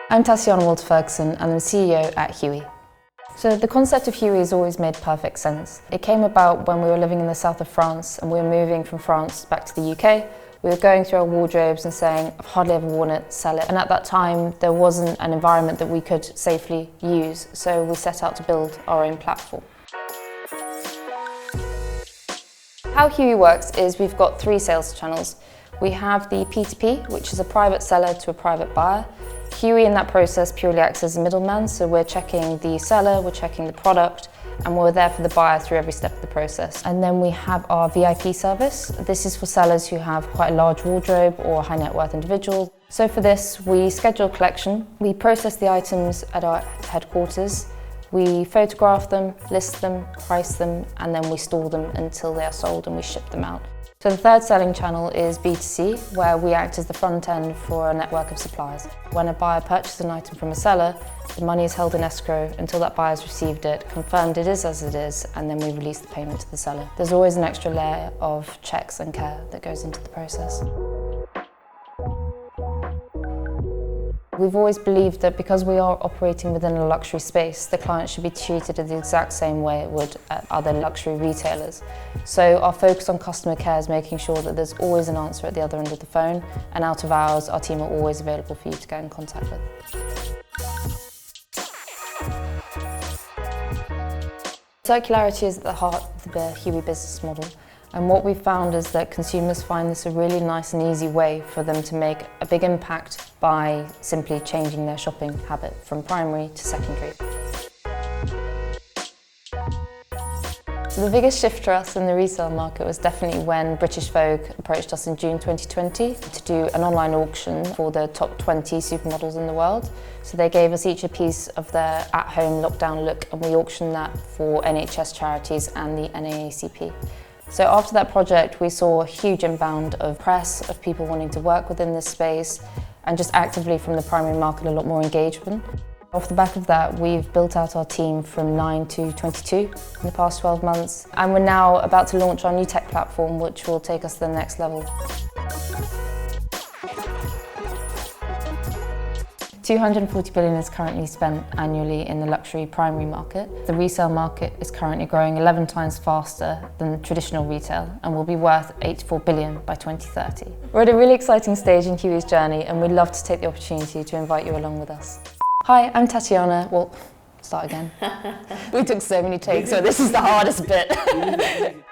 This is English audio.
I'm Tatiana Walter-Ferguson and I'm the CEO at Hewi. So the concept of Hewi has always made perfect sense. It came about when we were living in the south of France and we were moving from France back to the UK. We were going through our wardrobes and saying, I've hardly ever worn it, sell it. And at that time, there wasn't an environment that we could safely use, so we set out to build our own platform. How Hewi works is we've got 3 sales channels. We have the P2P, which is a private seller to a private buyer. Hewi in that process purely acts as a middleman, so we're checking the seller, we're checking the product, and we're there for the buyer through every step of the process. And then we have our VIP service. This is for sellers who have quite a large wardrobe or high net worth individuals. So for this, we schedule collection, we process the items at our headquarters, we photograph them, list them, price them, and then we store them until they are sold and we ship them out. So the third selling channel is B2C, where we act as the front end for a network of suppliers. When a buyer purchases an item from a seller, the money is held in escrow until that buyer's received it, confirmed it is as it is, and then we release the payment to the seller. There's always an extra layer of checks and care that goes into the process. We've always believed that because we are operating within a luxury space, the client should be treated in the exact same way it would at other luxury retailers. So our focus on customer care is making sure that there's always an answer at the other end of the phone, and out of hours, our team are always available for you to get in contact with. Circularity is at the heart of the Hewi business model. And what we've found is that consumers find this a really nice and easy way for them to make a big impact by simply changing their shopping habit from primary to secondary. So the biggest shift for us in the resale market was definitely when British Vogue approached us in June 2020 to do an online auction for the top 20 supermodels in the world. So they gave us each a piece of their at-home lockdown look, and we auctioned that for NHS charities and the NAACP. So after that project, we saw a huge inbound of press, of people wanting to work within this space, and just actively from the primary market, a lot more engagement. Off the back of that, we've built out our team from 9 to 22 in the past 12 months. And we're now about to launch our new tech platform, which will take us to the next level. 240 billion is currently spent annually in the luxury primary market. The resale market is currently growing 11 times faster than traditional retail and will be worth 84 billion by 2030. We're at a really exciting stage in Hewi's journey, and we'd love to take the opportunity to invite you along with us. Hi, I'm Tatiana. Well, start again. We took so many takes, so this is the hardest bit.